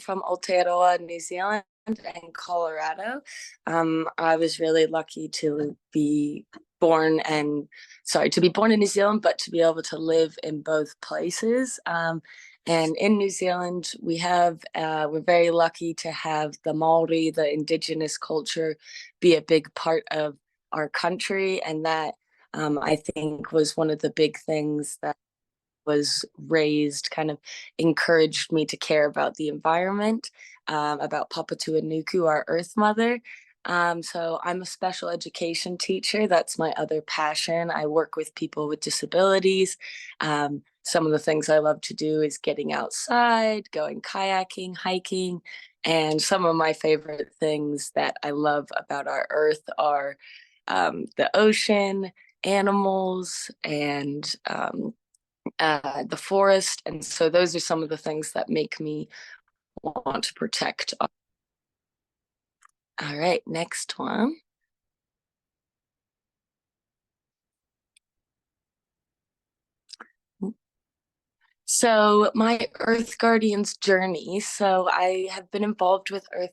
from Aotearoa, New Zealand and Colorado. I was really lucky to be born in New Zealand, but to be able to live in both places. And in New Zealand, we're very lucky to have the Māori, the indigenous culture, be a big part of our country. And that, I think, was one of the big things that was raised, kind of encouraged me to care about the environment, about Papatūānuku, our Earth Mother. So I'm a special education teacher. That's my other passion. I work with people with disabilities. Some of the things I love to do is getting outside, going kayaking, hiking. And some of my favorite things that I love about our Earth are the ocean, animals, and the forest. And so those are some of the things that make me want to protect. All right, next one. So my Earth Guardians journey. So I have been involved with Earth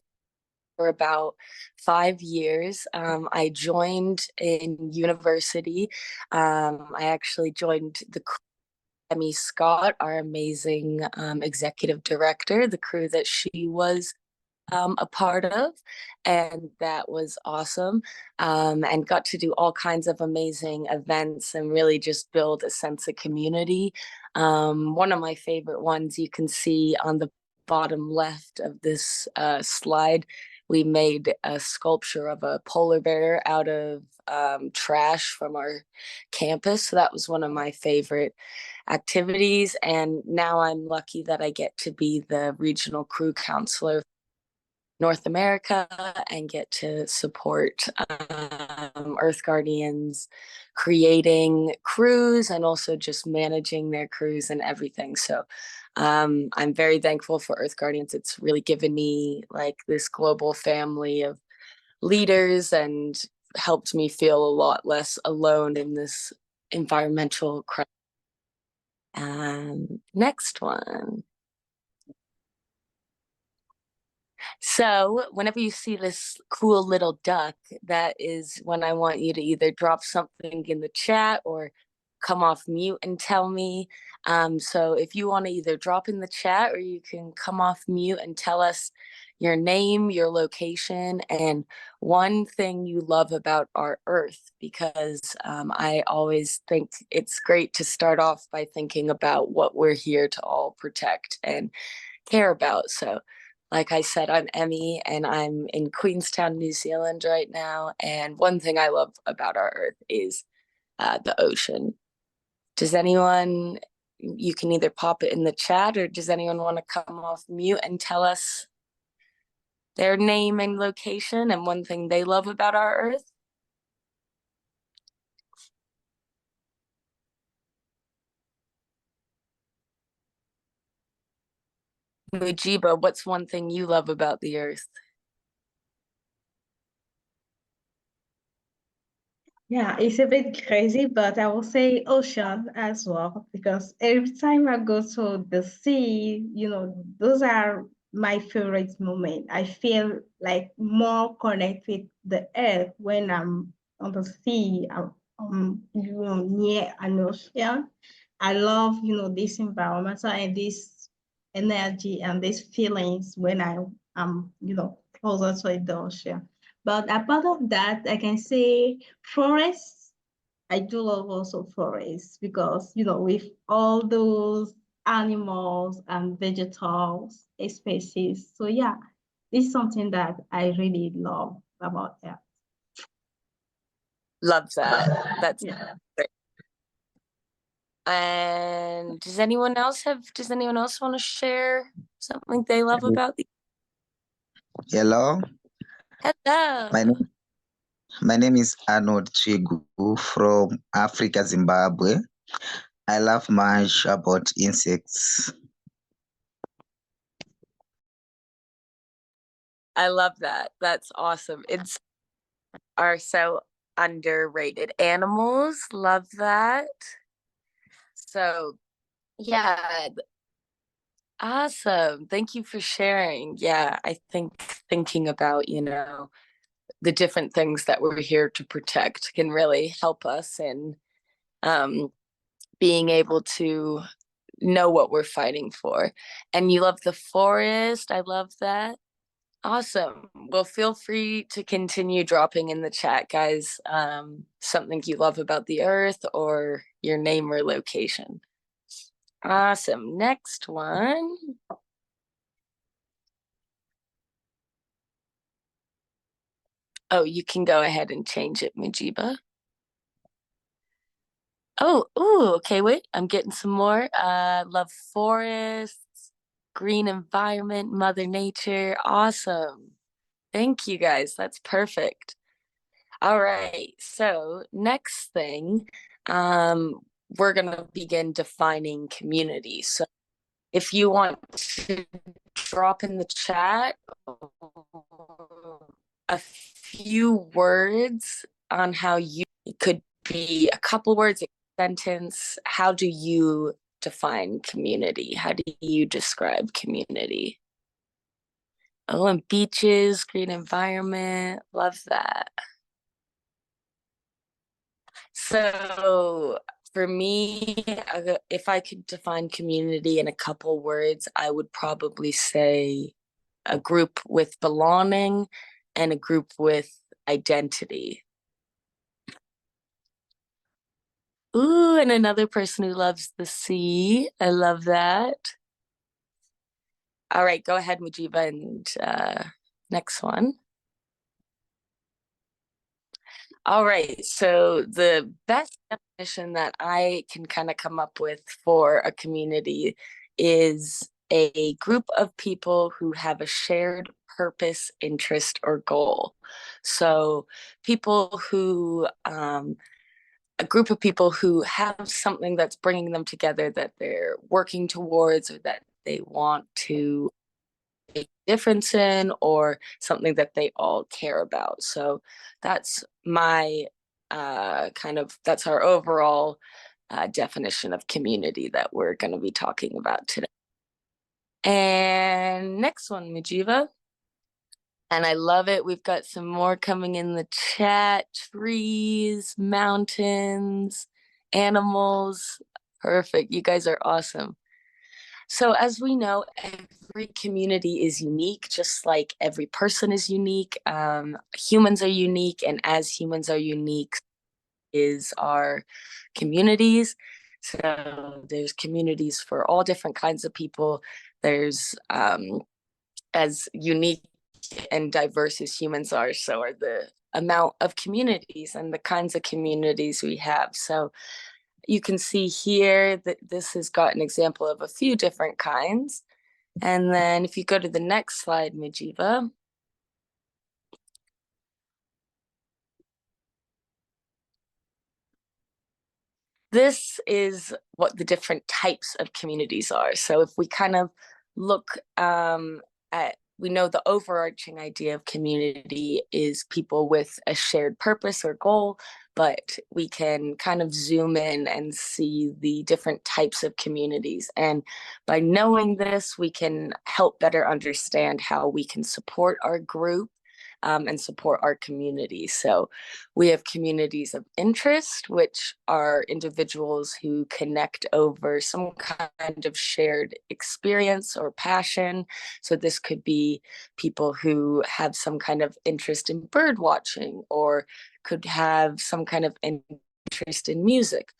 for about 5 years. I joined in university. I actually joined the Emmy Scott, our amazing executive director, the crew that she was a part of, and that was awesome, and got to do all kinds of amazing events and really just build a sense of community. One of my favorite ones you can see on the bottom left of this slide. We made a sculpture of a polar bear out of trash from our campus. So that was one of my favorite activities. And now I'm lucky that I get to be the regional crew counselor North America and get to support Earth Guardians creating crews and also just managing their crews and everything. So I'm very thankful for Earth Guardians. It's really given me like this global family of leaders and helped me feel a lot less alone in this environmental crisis. Next one. So whenever you see this cool little duck, that is when I want you to either drop something in the chat or come off mute and tell me. So if you want to either drop in the chat or you can come off mute and tell us your name, your location, and one thing you love about our Earth, because I always think it's great to start off by thinking about what we're here to all protect and care about. So like I said, I'm Emmy and I'm in Queenstown, New Zealand right now. And one thing I love about our Earth is the ocean. Does anyone, you can either pop it in the chat or does anyone want to come off mute and tell us their name and location and one thing they love about our Earth? Mujiba, what's one thing you love about the Earth? Yeah, it's a bit crazy, but I will say ocean as well, because every time I go to the sea, those are my favorite moment. I feel like more connected with the earth when I'm on the sea, near an ocean. I love, this environment and this energy and these feelings when I am, closer to the ocean. But apart of that, I can say forests. I do love also forests because, with all those animals and vegetals species. So yeah, it's something that I really love about that. Love that. That's yeah. great. And does anyone else want to share something they love about the Hello. Hello. My name is Arnold Chigu from Africa, Zimbabwe. I love much about insects. I love that. That's awesome. It's are so underrated. Animals, love that. So yeah, Awesome. Thank you for sharing. Yeah, I think thinking about, the different things that we're here to protect can really help us in um, being able to know what we're fighting for. And you love the forest. I love that. Awesome. Well, feel free to continue dropping in the chat, guys, something you love about the earth or your name or location. Awesome. Next one. Oh, you can go ahead and change it, Mujiba. Oh, okay, wait. I'm getting some more. Love forests, green environment, Mother Nature. Awesome. Thank you guys. That's perfect. All right. So next thing, we're gonna begin defining community. So if you want to drop in the chat a few words on how you it could be a couple words, a sentence. How do you define community? How do you describe community? Oh, and beaches, green environment. Love that. So for me, if I could define community in a couple words, I would probably say a group with belonging and a group with identity. Ooh, and another person who loves the sea. I love that. All right, go ahead, Mujiba, and next one. All right, so the best definition that I can kind of come up with for a community is a group of people who have a shared purpose, interest, or goal. So people who a group of people who have something that's bringing them together that they're working towards or that they want to make a difference in or something that they all care about. So that's my that's our overall definition of community that we're going to be talking about today. And next one, Mujiba. And I love it. We've got some more coming in the chat. Trees, mountains, animals. Perfect. You guys are awesome. So as we know, every community is unique, just like every person is unique. Humans are unique, and as humans are unique, is our communities. So there's communities for all different kinds of people. There's as unique and diverse as humans are, so are the amount of communities and the kinds of communities we have. So you can see here that this has got an example of a few different kinds. And then if you go to the next slide, Mujiba. This is what the different types of communities are. So if we kind of look at, we know the overarching idea of community is people with a shared purpose or goal, but we can kind of zoom in and see the different types of communities. And by knowing this, we can help better understand how we can support our group and support our community. So we have communities of interest, which are individuals who connect over some kind of shared experience or passion. So this could be people who have some kind of interest in bird watching or could have some kind of interest in music.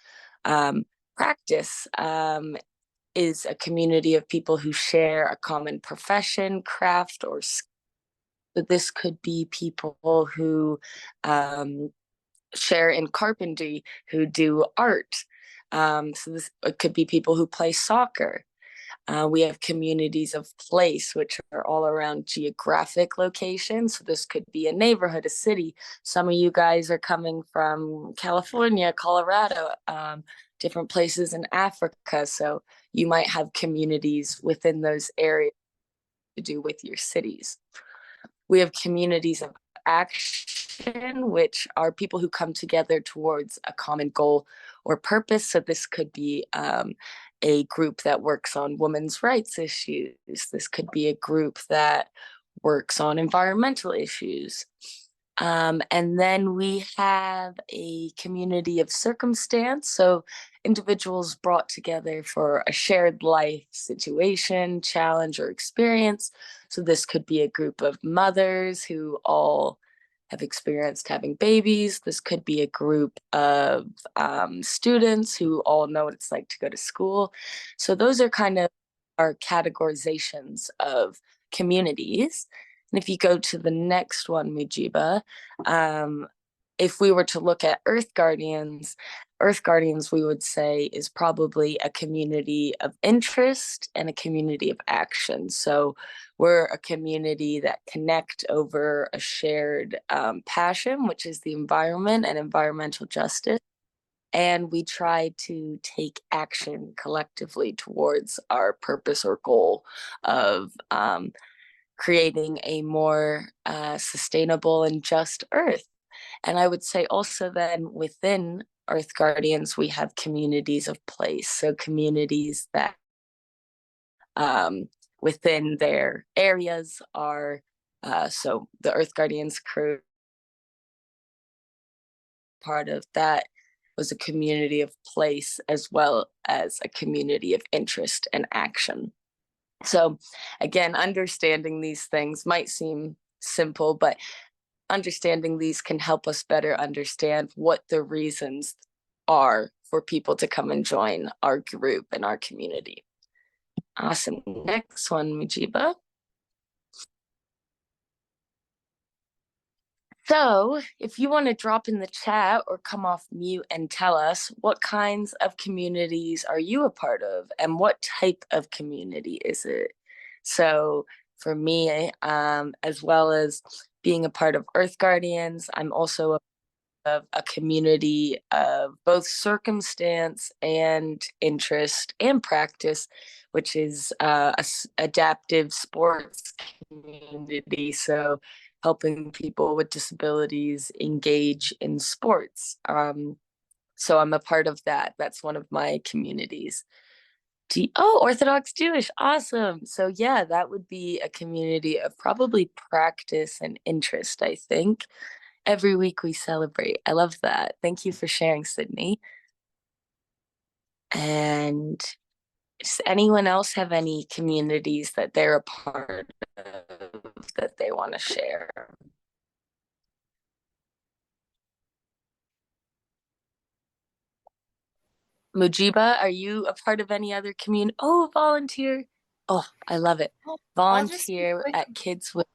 Practice is a community of people who share a common profession, craft, or skill. So this could be people who share in carpentry, who do art. So this it could be people who play soccer. We have communities of place, which are all around geographic locations. So this could be a neighborhood, a city. Some of you guys are coming from California, Colorado, different places in Africa. So you might have communities within those areas to do with your cities. We have communities of action, which are people who come together towards a common goal or purpose. So this could be a group that works on women's rights issues. This could be a group that works on environmental issues. And then we have a community of circumstance. So individuals brought together for a shared life situation, challenge, or experience. So this could be a group of mothers who all have experienced having babies. This could be a group of students who all know what it's like to go to school. So those are kind of our categorizations of communities. And if you go to the next one, Mujiba, if we were to look at Earth Guardians, we would say is probably a community of interest and a community of action. So we're a community that connect over a shared passion, which is the environment and environmental justice. And we try to take action collectively towards our purpose or goal of creating a more sustainable and just Earth. And I would say also then within Earth Guardians, we have communities of place. So communities that within their areas are, so the Earth Guardians crew, part of that was a community of place as well as a community of interest and action. So again, understanding these things might seem simple, but understanding these can help us better understand what the reasons are for people to come and join our group and our community. Awesome. Next one, Mujiba. So if you want to drop in the chat or come off mute and tell us what kinds of communities are you a part of and what type of community is it? So for me, as well as being a part of Earth Guardians, I'm also of a community of both circumstance and interest and practice, which is adaptive sports community. So helping people with disabilities engage in sports. So I'm a part of that. That's one of my communities. Orthodox Jewish, awesome. So yeah, that would be a community of probably practice and interest, I think. Every week we celebrate. I love that. Thank you for sharing, Sydney. And does anyone else have any communities that they're a part of that they want to share? Mujiba, are you a part of any other community? Oh, volunteer. Oh, I love it. Volunteer at Kids with.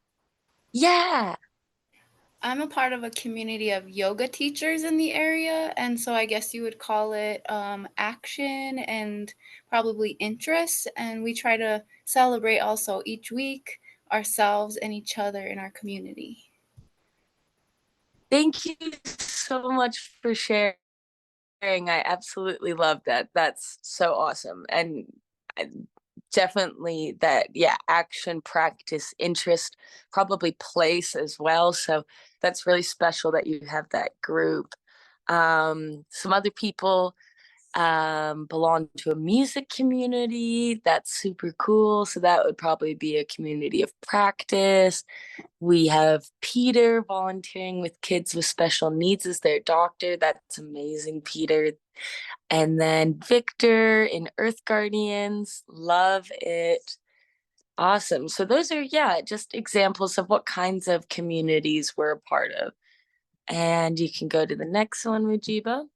Yeah. I'm a part of a community of yoga teachers in the area, and so I guess you would call it action and probably interest. And we try to celebrate also each week ourselves and each other in our community. Thank you so much for sharing. I absolutely love that. That's so awesome. And definitely that, yeah, action, practice, interest, probably place as well. So that's really special that you have that group. Some other people belong to a music community. That's super cool. So that would probably be a community of practice. We have Peter volunteering with kids with special needs as their doctor. That's amazing, Peter. And then Victor in Earth Guardians. Love it. Awesome. So those are, yeah, just examples of what kinds of communities we're a part of. And you can go to the next one, Mujiba.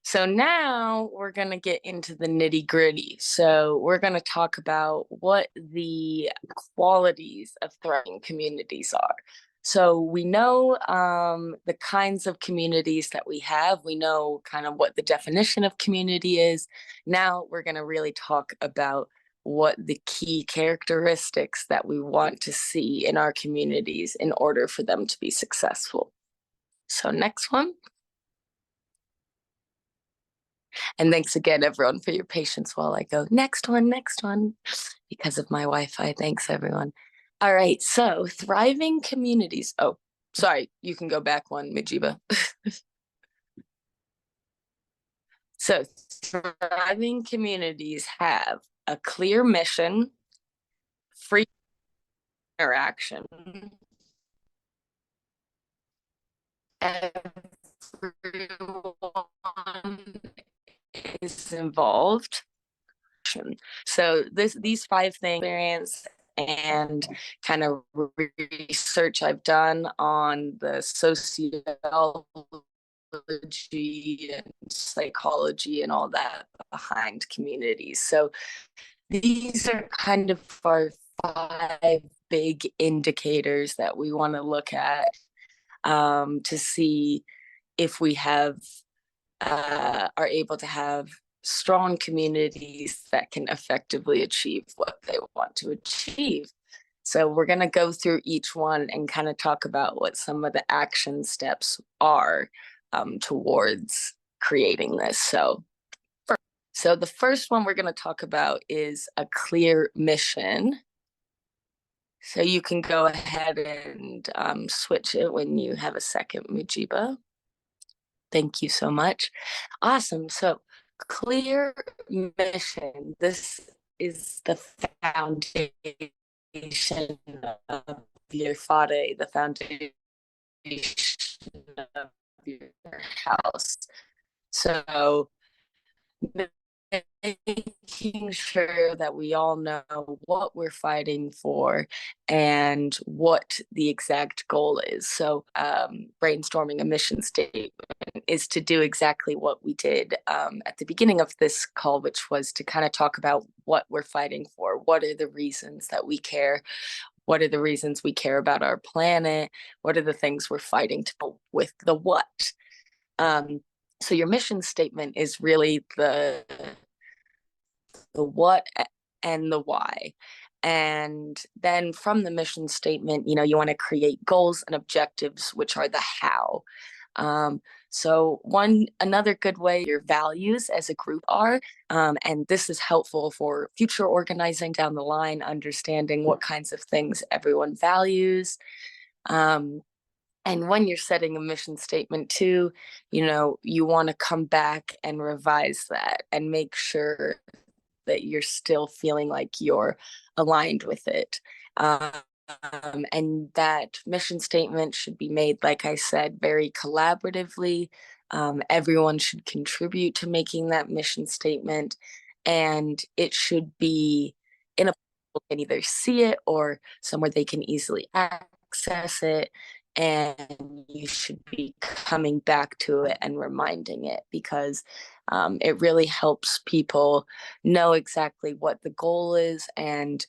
So now we're going to get into the nitty gritty. So we're going to talk about what the qualities of thriving communities are. So we know the kinds of communities that we have. We know kind of what the definition of community is. Now we're going to really talk about what the key characteristics that we want to see in our communities in order for them to be successful. So next one. And thanks again, everyone, for your patience while I go next one, because of my Wi-Fi. Thanks, everyone. All right, so thriving communities. Oh, sorry, you can go back one, Mujiba. So thriving communities have a clear mission, free interaction, everyone is involved. So these 5 things, experience and kind of research I've done on the sociology and psychology and all that behind communities. So these are kind of our 5 big indicators that we want to look at to see if we have are able to have strong communities that can effectively achieve what they want to achieve. So we're going to go through each one and kind of talk about what some of the action steps are towards creating this. So the first one we're going to talk about is a clear mission. So you can go ahead and switch it when you have a second, Mujiba. Thank you so much. Awesome. So clear mission. This is the foundation of your fade, the foundation of your house. So making sure that we all know what we're fighting for and what the exact goal is. So brainstorming a mission statement is to do exactly what we did at the beginning of this call, which was to kind of talk about what we're fighting for. What are the reasons that we care? What are the reasons we care about our planet? What are the things we're fighting to with the what? So your mission statement is really the what and the why. And then from the mission statement, you want to create goals and objectives, which are the how. So another good way your values as a group are, and this is helpful for future organizing down the line, understanding what kinds of things everyone values. And when you're setting a mission statement too, you want to come back and revise that and make sure that you're still feeling like you're aligned with it. And that mission statement should be made, like I said, very collaboratively. Everyone should contribute to making that mission statement, and it should be in a place people can either see it or somewhere they can easily access it. And you should be coming back to it and reminding it, because it really helps people know exactly what the goal is. And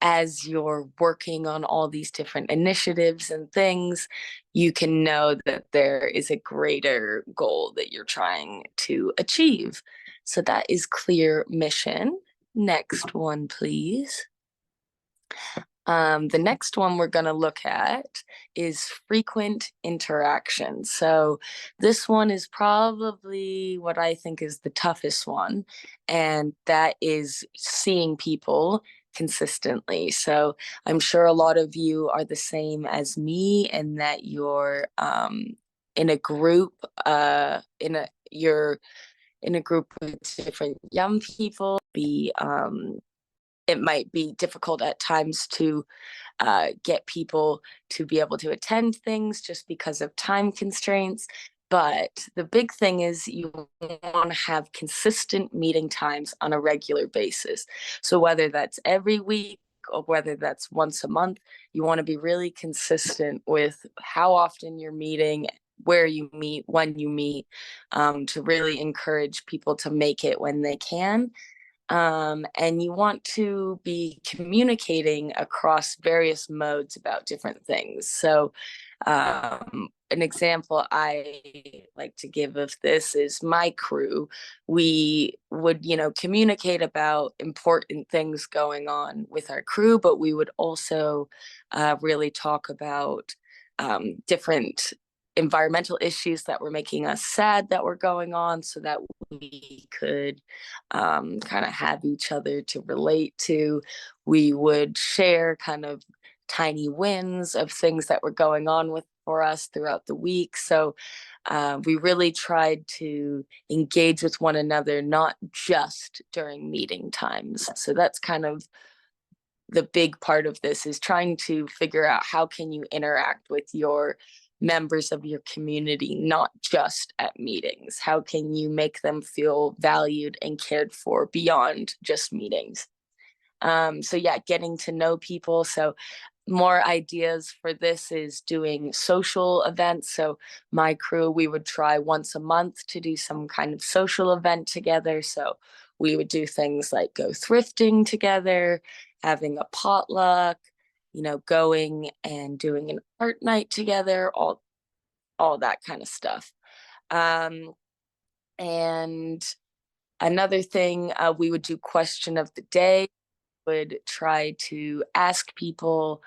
as you're working on all these different initiatives and things, you can know that there is a greater goal that you're trying to achieve. So that is clear mission. Next one, please. The next one we're going to look at is frequent interaction. So this one is probably what I think is the toughest one, and that is seeing people consistently. So I'm sure a lot of you are the same as me, and that you're in a group, you're in a group with different young people. It might be difficult at times to get people to be able to attend things just because of time constraints. But the big thing is you want to have consistent meeting times on a regular basis. So whether that's every week or whether that's once a month, you want to be really consistent with how often you're meeting, where you meet, when you meet, to really encourage people to make it when they can. And you want to be communicating across various modes about different things. So an example I like to give of this is my crew. We would, communicate about important things going on with our crew, but we would also really talk about different environmental issues that were making us sad that were going on, so that we could kind of have each other to relate to. We would share kind of tiny wins of things that were going on for us throughout the week. So we really tried to engage with one another, not just during meeting times. So that's kind of the big part of this, is trying to figure out how can you interact with your members of your community, not just at meetings. How can you make them feel valued and cared for beyond just meetings? So yeah, getting to know people. So more ideas for this is doing social events. So my crew, we would try once a month to do some kind of social event together. So we would do things like go thrifting together, having a potluck, going and doing an art night together, all that kind of stuff. And another thing, we would do question of the day. Would try to ask people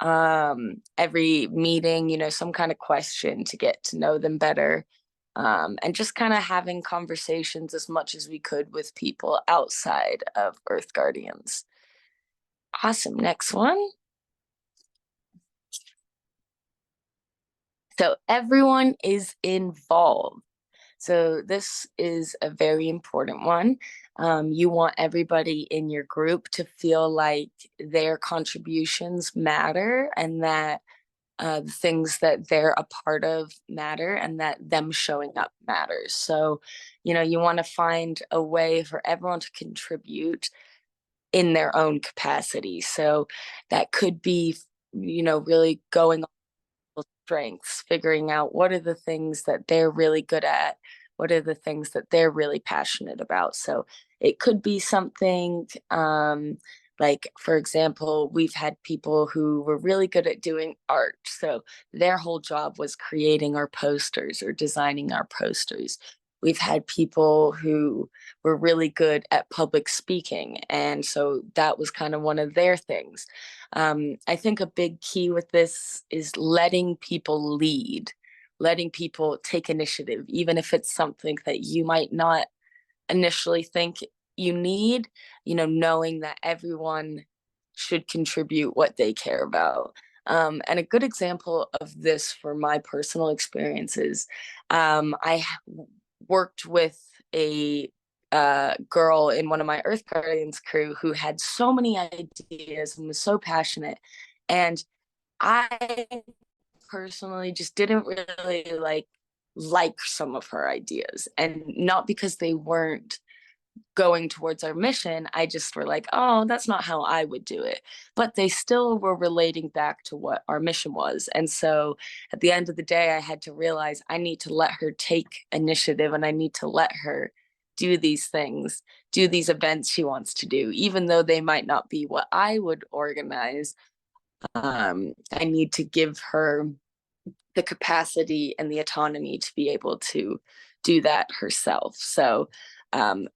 every meeting, some kind of question to get to know them better, and just kind of having conversations as much as we could with people outside of Earth Guardians. Awesome. Next one. So everyone is involved. So this is a very important one. You want everybody in your group to feel like their contributions matter, and that the things that they're a part of matter, and that them showing up matters. So, you want to find a way for everyone to contribute in their own capacity. So that could be, really going strengths, figuring out what are the things that they're really good at, what are the things that they're really passionate about. So it could be something like, for example, we've had people who were really good at doing art. So their whole job was creating our posters or designing our posters. We've had people who were really good at public speaking, and so that was kind of one of their things. I think a big key with this is letting people lead, letting people take initiative, even if it's something that you might not initially think you need, knowing that everyone should contribute what they care about. And a good example of this for my personal experiences, I worked with a girl in one of my Earth Guardians crew who had so many ideas and was so passionate. And I personally just didn't really like some of her ideas, and not because they weren't going towards our mission. I just were like, oh, that's not how I would do it. But they still were relating back to what our mission was. And so at the end of the day, I had to realize I need to let her take initiative, and I need to let her do these things, do these events she wants to do, even though they might not be what I would organize. I need to give her the capacity and the autonomy to be able to do that herself. So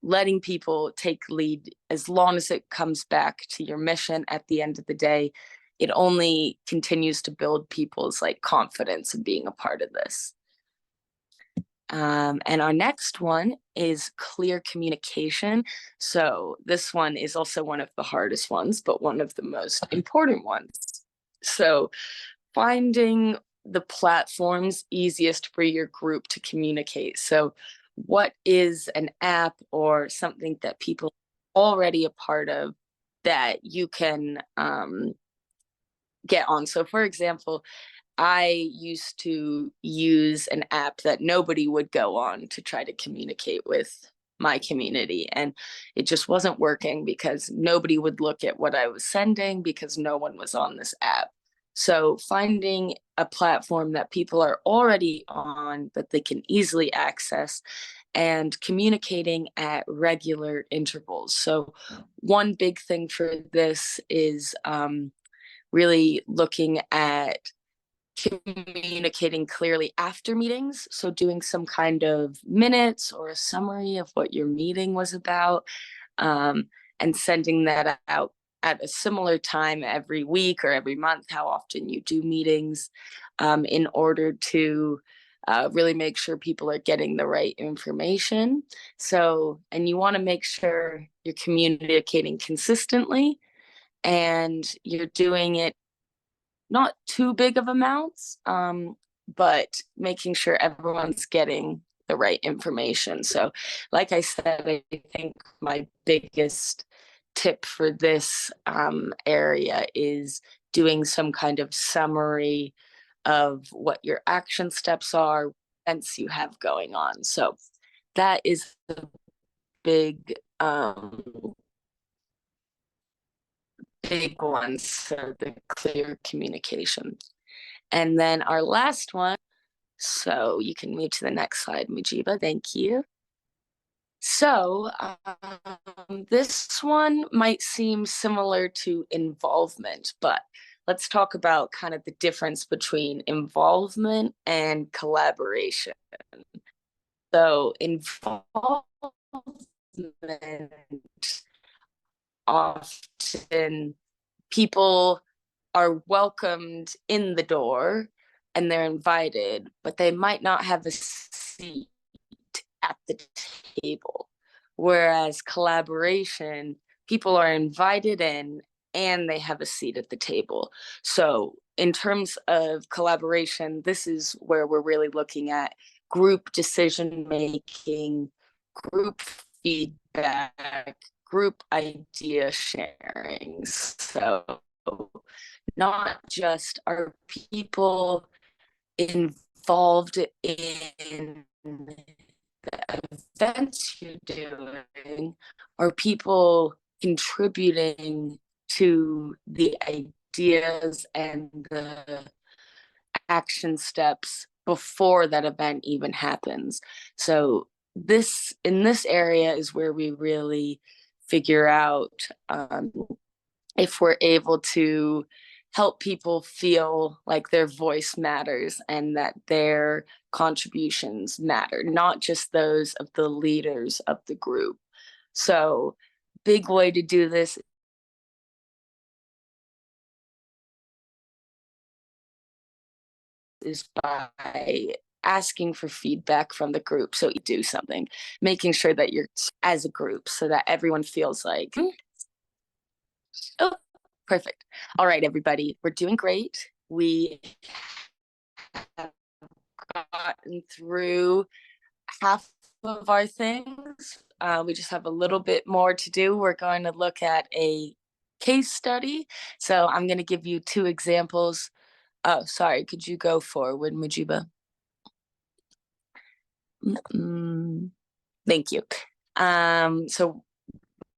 letting people take lead, as long as it comes back to your mission at the end of the day, it only continues to build people's confidence in being a part of this. And our next one is clear communication. So this one is also one of the hardest ones, but one of the most important ones. So finding the platforms easiest for your group to communicate. So what is an app or something that people are already a part of that you can get on? So for example, I used to use an app that nobody would go on to try to communicate with my community, and it just wasn't working because nobody would look at what I was sending because no one was on this app. So finding a platform that people are already on that they can easily access, and communicating at regular intervals. So one big thing for this is really looking at communicating clearly after meetings. So doing some kind of minutes or a summary of what your meeting was about, and sending that out at a similar time every week or every month, how often you do meetings, in order to really make sure people are getting the right information. So, and you want to make sure you're communicating consistently, and you're doing it not too big of amounts, but making sure everyone's getting the right information. So like I said, I think my biggest tip for this area is doing some kind of summary of what your action steps are, events you have going on. So that is a big big one. So the clear communication. And then our last one, so you can move to the next slide, Mujiba, thank you. So this one might seem similar to involvement, but let's talk about kind of the difference between involvement and collaboration. So involvement often people are welcomed in the door and they're invited, but they might not have a seat at the table. Whereas collaboration, people are invited in and they have a seat at the table. So in terms of collaboration, this is where we're really looking at group decision making, group feedback, group idea sharing. So not just are people involved in the events you're doing, are people contributing to the ideas and the action steps before that event even happens. So this in this area is where we really figure out if we're able to help people feel like their voice matters and that their contributions matter, not just those of the leaders of the group. So big way to do this is by asking for feedback from the group. So you do something, making sure that you're as a group so that everyone feels like, oh, perfect. All right, everybody, we're doing great. We have gotten through half of our things. We just have a little bit more to do. We're going to look at a case study. So I'm going to give you 2 examples. Oh, sorry, could you go forward, Mujiba? Thank you. So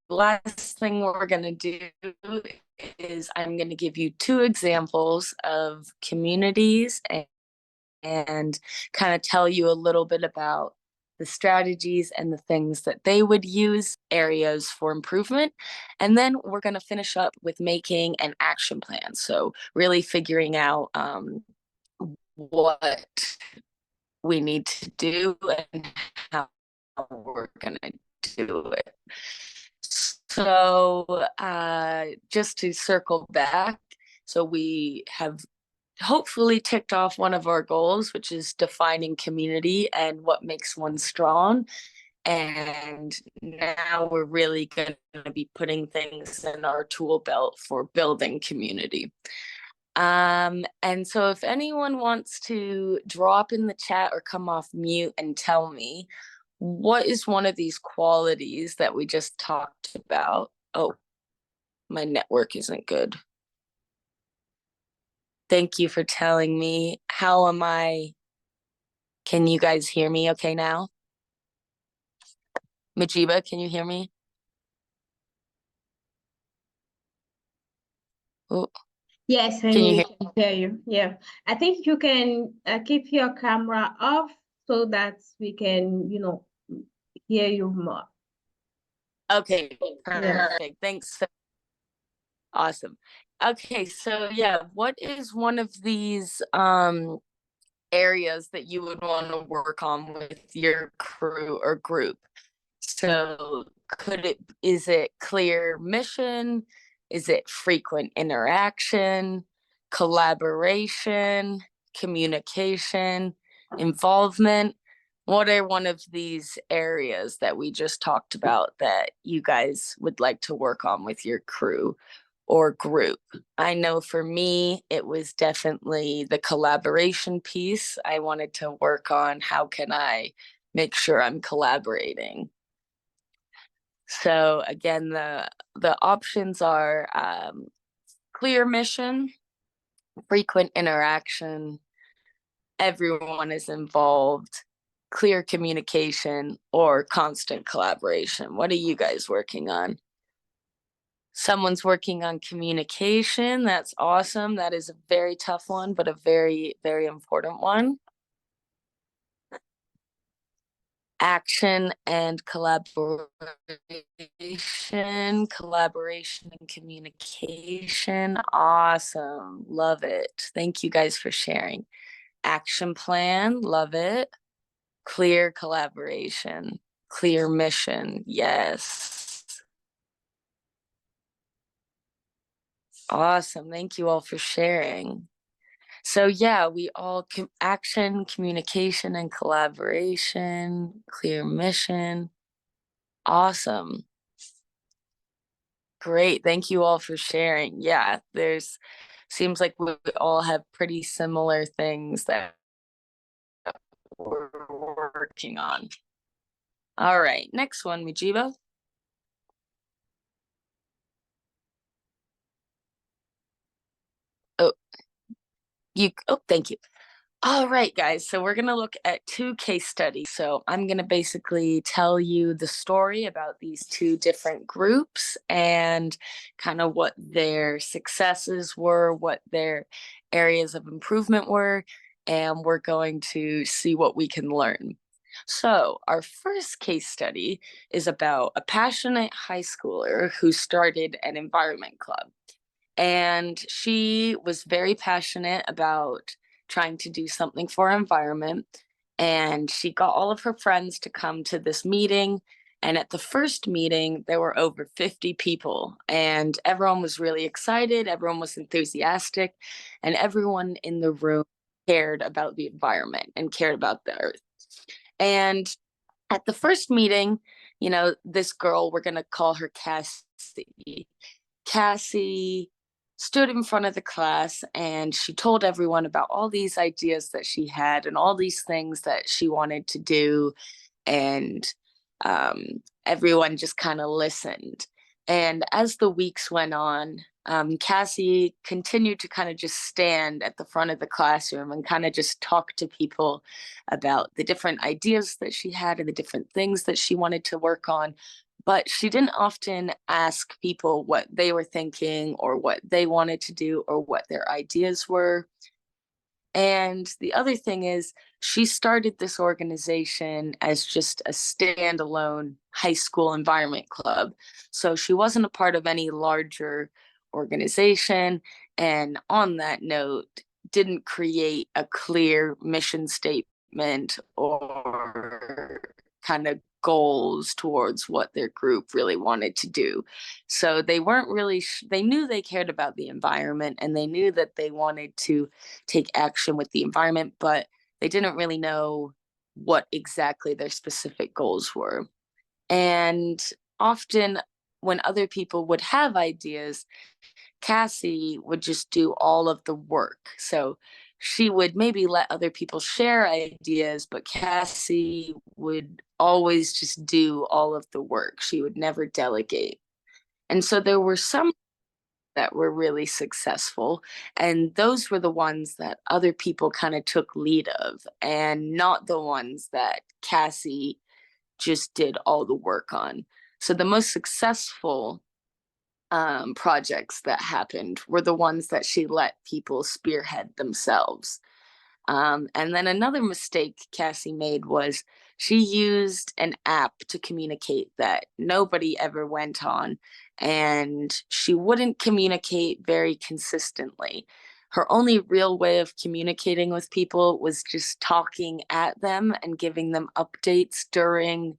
last thing we're going to do is I'm going to give you 2 examples of communities and kind of tell you a little bit about the strategies and the things that they would use, areas for improvement. And then we're going to finish up with making an action plan. So really figuring out what we need to do and how we're going to do it. So just to circle back, so we have hopefully ticked off one of our goals, which is defining community and what makes one strong. And now we're really going to be putting things in our tool belt for building community. And so if anyone wants to drop in the chat or come off mute and tell me, what is one of these qualities that we just talked about? Oh, my network isn't good. Thank you for telling me. How am I? Can you guys hear me okay now? Mujiba, can you hear me? Oh, Yes, can you I hear? can hear you. Yeah, I think you can keep your camera off so that we can, hear you more. Okay, Yeah. perfect. Thanks. Awesome. Okay, so yeah, what is one of these areas that you would want to work on with your crew or group? So is it clear mission? Is it frequent interaction, collaboration, communication, involvement? What are one of these areas that we just talked about that you guys would like to work on with your crew or group. I know for me, it was definitely the collaboration piece. I wanted to work on how can I make sure I'm collaborating. So again, the options are clear mission, frequent interaction, everyone is involved, clear communication, or constant collaboration. What are you guys working on? Someone's working on communication. That's awesome. That is a very tough one, but a very, very important one. Action and collaboration, collaboration and communication. Awesome. Love it. Thank you guys for sharing. Action plan. Love it. Clear collaboration, clear mission. Yes. Awesome. Thank you all for sharing. So yeah, we all action, communication, and collaboration, clear mission. Awesome. Great. Thank you all for sharing. Yeah, seems like we all have pretty similar things that we're working on. All right, next one, Mujiba. Thank you. All right, guys. So we're going to look at 2 case studies. So I'm going to basically tell you the story about these 2 different groups and kind of what their successes were, what their areas of improvement were, and we're going to see what we can learn. So our first case study is about a passionate high schooler who started an environment club. And she was very passionate about trying to do something for our environment. And she got all of her friends to come to this meeting. And at the first meeting, there were over 50 people, and everyone was really excited. Everyone was enthusiastic, and everyone in the room cared about the environment and cared about the earth. And at the first meeting, this girl, we're going to call her Cassie. Cassie stood in front of the class and she told everyone about all these ideas that she had and all these things that she wanted to do. And everyone just kind of listened. And as the weeks went on, Cassie continued to kind of just stand at the front of the classroom and kind of just talk to people about the different ideas that she had and the different things that she wanted to work on. But she didn't often ask people what they were thinking or what they wanted to do or what their ideas were. And the other thing is, she started this organization as just a standalone high school environment club. So she wasn't a part of any larger organization. And on that note, didn't create a clear mission statement or kind of goals towards what their group really wanted to do. So they weren't really, they knew they cared about the environment and they knew that they wanted to take action with the environment, but they didn't really know what exactly their specific goals were. And often when other people would have ideas, Cassie would just do all of the work. So she would maybe let other people share ideas, but Cassie would always just do all of the work. She would never delegate. And so there were some that were really successful, and those were the ones that other people kind of took lead of, and not the ones that Cassie just did all the work on. So the most successful projects that happened were the ones that she let people spearhead themselves. And then another mistake Cassie made was she used an app to communicate that nobody ever went on, and she wouldn't communicate very consistently. Her only real way of communicating with people was just talking at them and giving them updates during,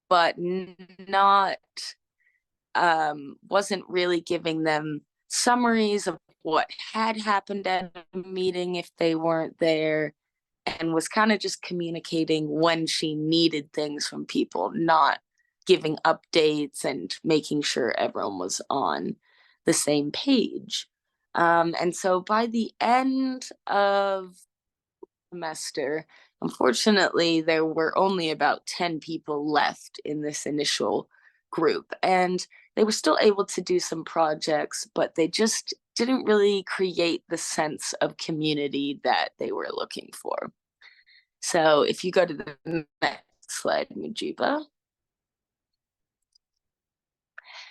but not wasn't really giving them summaries of what had happened at a meeting if they weren't there, and was kind of just communicating when she needed things from people, not giving updates and making sure everyone was on. the same page. And so by the end of semester, unfortunately, there were only about 10 people left in this initial group, and they were still able to do some projects, but they just didn't really create the sense of community that they were looking for. So if you go to the next slide, Mujiba.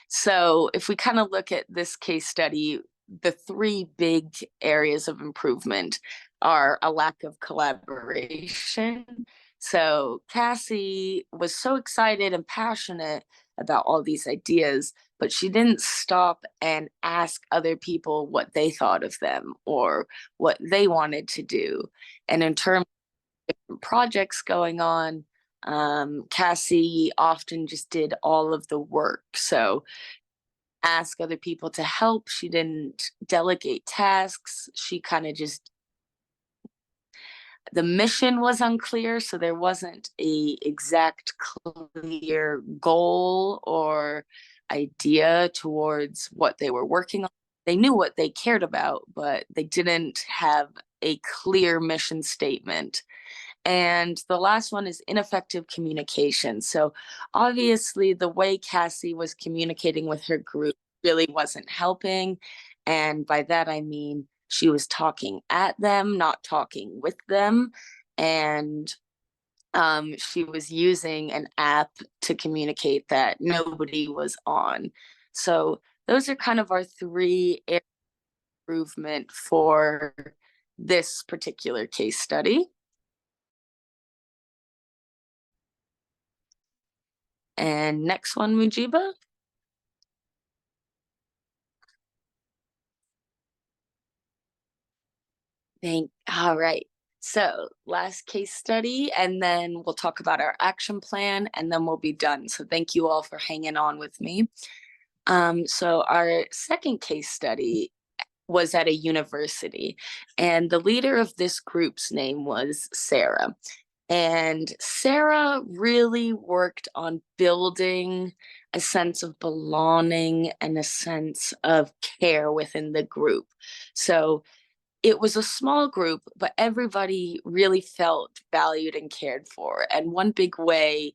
So if we kind of look at this case study, the three big areas of improvement are a lack of collaboration. So Cassie was so excited and passionate about all these ideas, but she didn't stop and ask other people what they thought of them or what they wanted to do. And in terms of different projects going on, Cassie often just did all of the work. So ask other people to help. She didn't delegate tasks. She kind of just, the mission was unclear, so there wasn't a exact clear goal or idea towards what they were working on. They knew what they cared about, but they didn't have a clear mission statement. And the last one is ineffective communication. So obviously the way Cassie was communicating with her group really wasn't helping. And by that, I mean, she was talking at them, not talking with them. And she was using an app to communicate that nobody was on. So those are kind of our three areas of improvement for this particular case study. And next one, Mujiba. All right. So last case study, and then we'll talk about our action plan, and then we'll be done. So thank you all for hanging on with me. So our second case study was at a university, and the leader of this group's name was Sarah. And Sarah really worked on building a sense of belonging and a sense of care within the group. So it was a small group, but everybody really felt valued and cared for. And one big way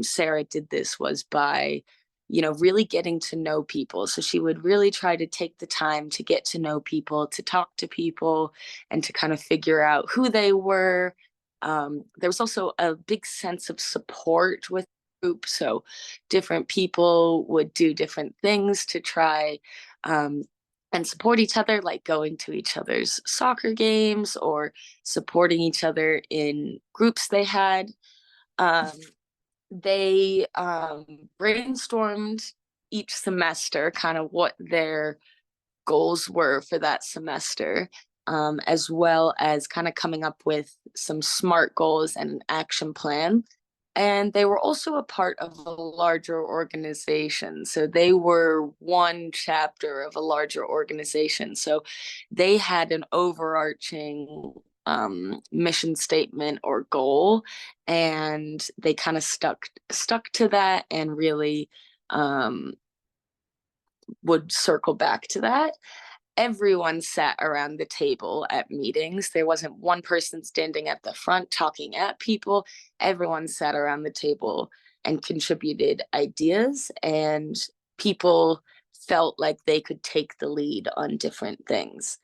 Sarah did this was by, really getting to know people. So she would really try to take the time to get to know people, to talk to people, and to kind of figure out who they were. There was also a big sense of support with the group. So different people would do different things to try and support each other, like going to each other's soccer games or supporting each other in groups they had. They brainstormed each semester kind of what their goals were for that semester, as well as kind of coming up with some SMART goals and an action plan. And they were also a part of a larger organization. So they were one chapter of a larger organization. So they had an overarching mission statement or goal, and they kind of stuck to that and really would circle back to that. Everyone sat around the table at meetings. There wasn't one person standing at the front talking at people. Everyone sat around the table and contributed ideas, and people felt like they could take the lead on different things.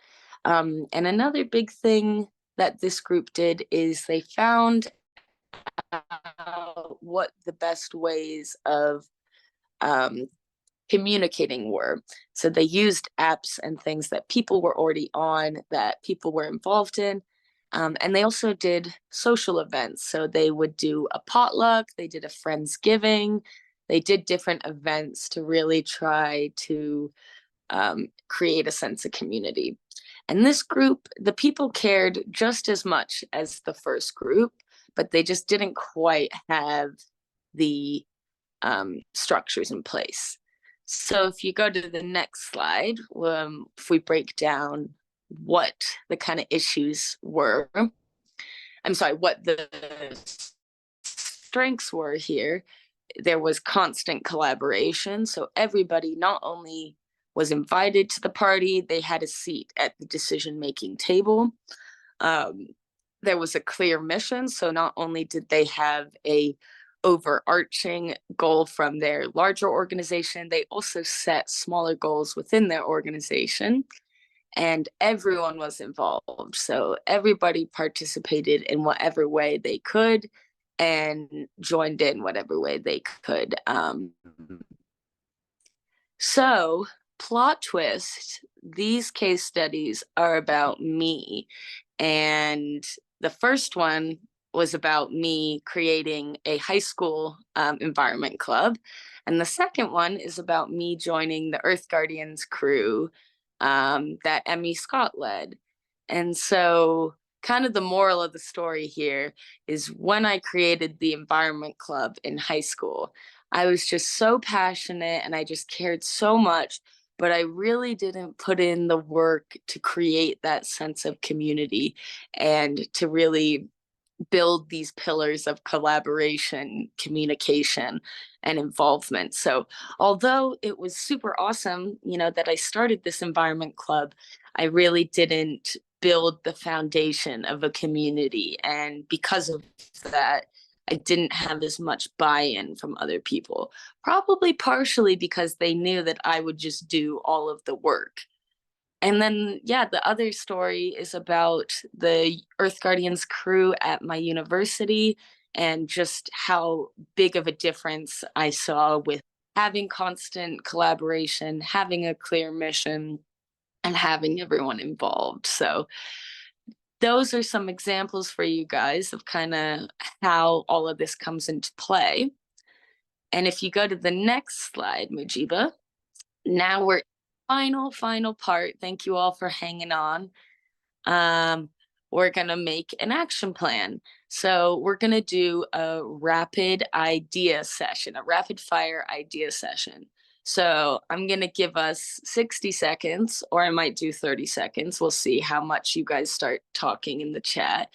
And another big thing that this group did is they found out what the best ways of communicating were. So they used apps and things that people were already on, that people were involved in. And they also did social events. So they would do a potluck, they did a Friendsgiving, they did different events to really try to create a sense of community. And this group, the people cared just as much as the first group, but they just didn't quite have the structures in place. So if you go to the next slide, if we break down what the kind of issues were, what the strengths were here, there was constant collaboration. So everybody not only was invited to the party. They had a seat at the decision-making table. There was a clear mission. So not only did they have a overarching goal from their larger organization, they also set smaller goals within their organization, and everyone was involved. So everybody participated in whatever way they could and joined in whatever way they could. So, plot twist, these case studies are about me. And the first one was about me creating a high school environment club. And the second one is about me joining the Earth Guardians crew that Emmy Scott led. And so, kind of the moral of the story here is when I created the environment club in high school, I was just so passionate and I just cared so much, but I really didn't put in the work to create that sense of community and to really build these pillars of collaboration, communication, and involvement. So although it was super awesome, that I started this environment club, I really didn't build the foundation of a community. And because of that, I didn't have as much buy-in from other people, probably partially because they knew that I would just do all of the work. And then, the other story is about the Earth Guardians crew at my university and just how big of a difference I saw with having constant collaboration, having a clear mission, and having everyone involved. So those are some examples for you guys of kind of how all of this comes into play. And if you go to the next slide, Mujiba, now we're final part. Thank you all for hanging on. We're gonna make an action plan. So we're gonna do a rapid idea session, a rapid fire idea session. So I'm gonna give us 60 seconds, or I might do 30 seconds. We'll see how much you guys start talking in the chat.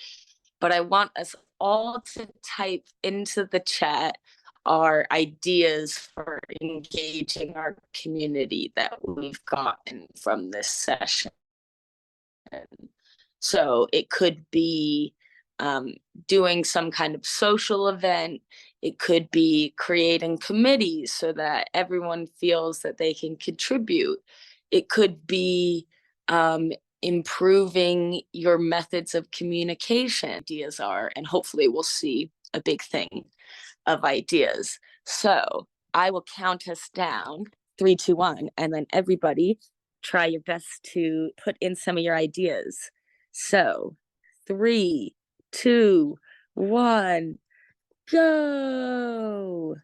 But I want us all to type into the chat our ideas for engaging our community that we've gotten from this session. So it could be doing some kind of social event. It could be creating committees so that everyone feels that they can contribute. It could be improving your methods of communication. Ideas are, and hopefully we'll see a big thing of ideas. So I will count us down, 3, 2, 1, and then everybody try your best to put in some of your ideas. So 3, 2, 1, go.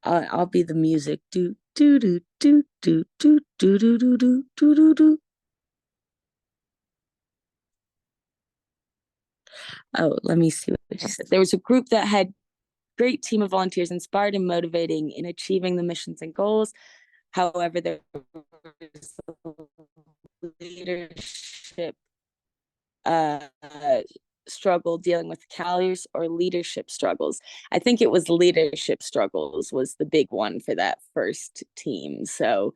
I'll be the music. Do do do do do do do do do do do do. Oh, let me see what she said. There was a group that had great team of volunteers, inspired and motivating in achieving the missions and goals. However, there was leadership struggle dealing with calories or leadership struggles. I think it was leadership struggles was the big one for that first team. So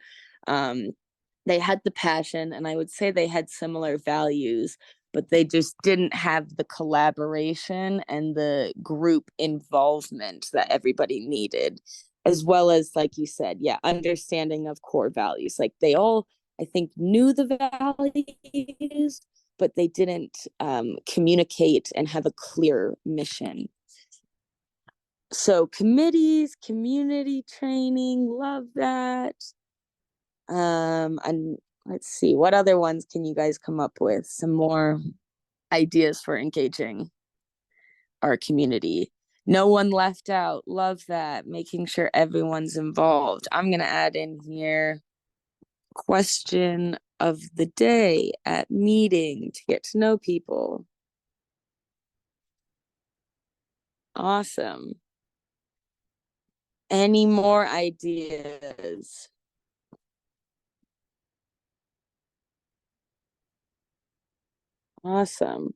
they had the passion, and I would say they had similar values, but they just didn't have the collaboration and the group involvement that everybody needed, as well as, like you said, understanding of core values. Like they all, I think, knew the values, but they didn't communicate and have a clear mission. So committees, community training, love that. And let's see, what other ones can you guys come up with? Some more ideas for engaging our community. No one left out. Love that. Making sure everyone's involved. I'm going to add in here question of the day at meeting to get to know people. Awesome. Any more ideas? Awesome.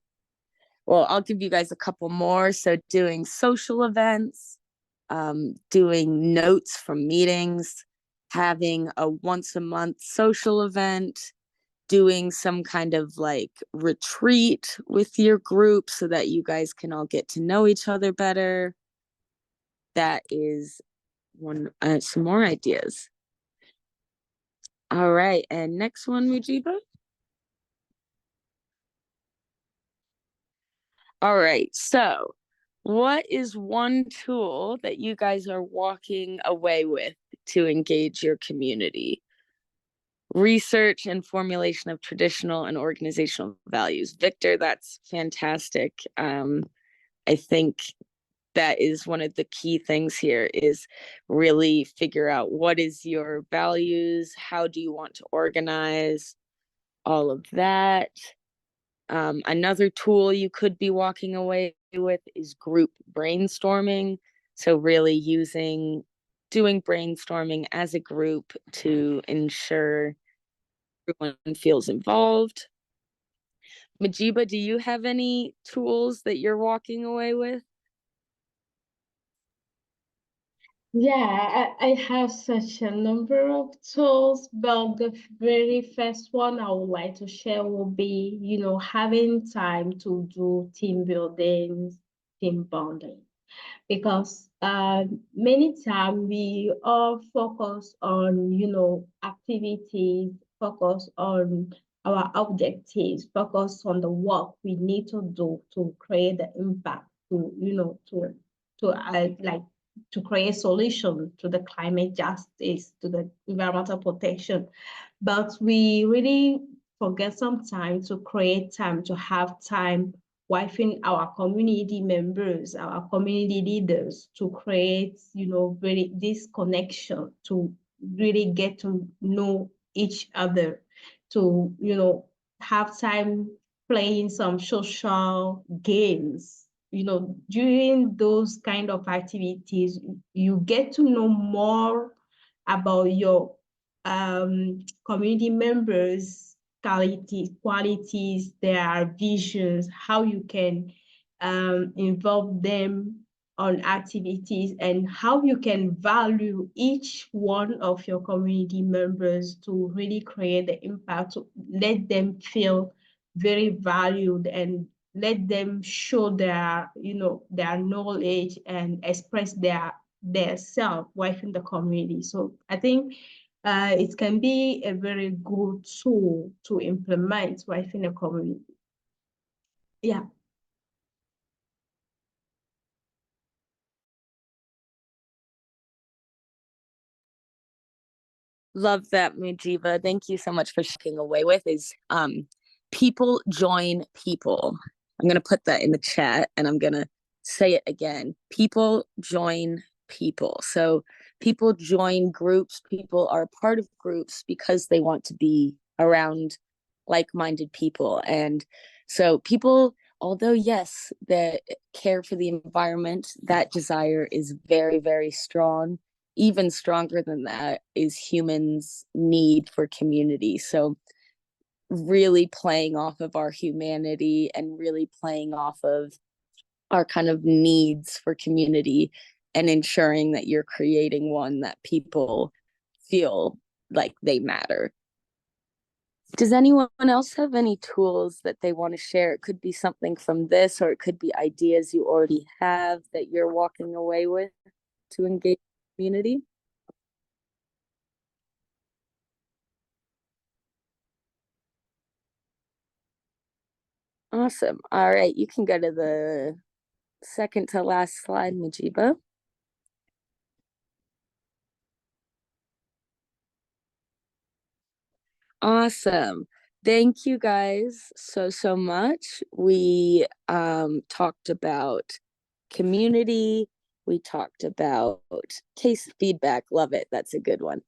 Well, I'll give you guys a couple more. So doing social events, doing notes from meetings, having a once a month social event, doing some kind of like retreat with your group so that you guys can all get to know each other better. That is some more ideas. All right, and next one, Mujiba. All right, so what is one tool that you guys are walking away with to engage your community? Research and formulation of traditional and organizational values. Victor, that's fantastic. I think that is one of the key things here is really figure out what is your values, how do you want to organize, all of that. Another tool you could be walking away with is group brainstorming. So really doing brainstorming as a group to ensure everyone feels involved. Majiba, do you have any tools that you're walking away with? Yeah, I have such a number of tools, but the very first one I would like to share will be, having time to do team building, team bonding. Because many times we all focus on, activities, focus on our objectives, focus on the work we need to do to create the impact, like to create solution to the climate justice, to the environmental protection. But we really forget some time to create time, to have time within our community members, our community leaders, to create, really this connection, to really get to know each other, to, have time playing some social games. During those kind of activities, you get to know more about your community members' qualities, their visions, how you can involve them on activities, and how you can value each one of your community members to really create the impact, to let them feel very valued, and let them show their knowledge and express their self within the community. So I think it can be a very good tool to implement within a community. Yeah. Love that, Mujiba. Thank you so much for sharing away with is people join people. I'm gonna put that in the chat and I'm gonna say it again. People join people. So people join groups, people are part of groups because they want to be around like-minded people. And so people, although yes, the care for the environment, that desire is very, very strong. Even stronger than that is humans' need for community. So really playing off of our humanity and really playing off of our kind of needs for community and ensuring that you're creating one that people feel like they matter. Does anyone else have any tools that they want to share? It could be something from this, or it could be ideas you already have that you're walking away with to engage the community. Awesome. All right, you can go to the second to last slide, Mujiba. Awesome. Thank you guys so much. We talked about community. We talked about case feedback. Love it. That's a good one.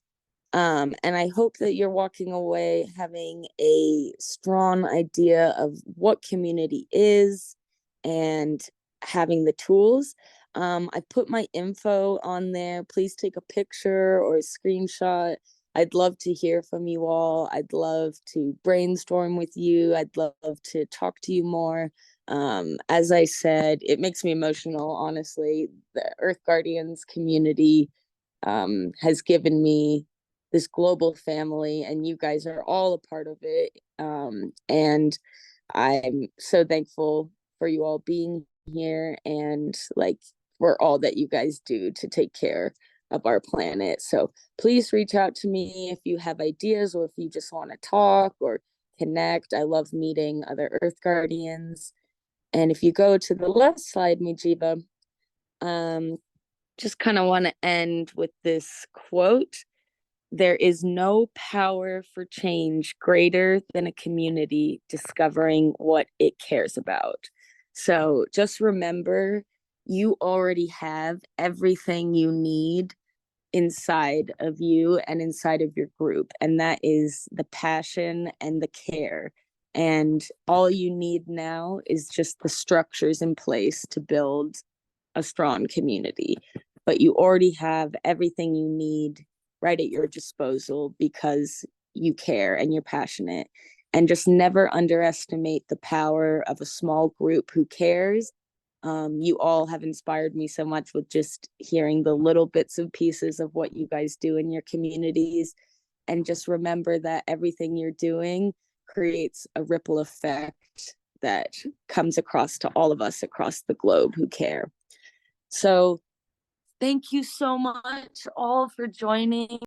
And I hope that you're walking away having a strong idea of what community is and having the tools. I put my info on there. Please take a picture or a screenshot. I'd love to hear from you all. I'd love to brainstorm with you. I'd love to talk to you more. As I said, it makes me emotional, honestly. The Earth Guardians community has given me this global family, and you guys are all a part of it. And I'm so thankful for you all being here, and like for all that you guys do to take care of our planet. So please reach out to me if you have ideas, or if you just want to talk or connect. I love meeting other Earth Guardians. And if you go to the left slide, Mujiba, just kind of want to end with this quote. There is no power for change greater than a community discovering what it cares about. So just remember, you already have everything you need inside of you and inside of your group. And that is the passion and the care. And all you need now is just the structures in place to build a strong community. But you already have everything you need right at your disposal because you care and you're passionate. And just never underestimate the power of a small group who cares. You all have inspired me so much with just hearing the little bits and pieces of what you guys do in your communities. And just remember that everything you're doing creates a ripple effect that comes across to all of us across the globe who care. So thank you so much all for joining.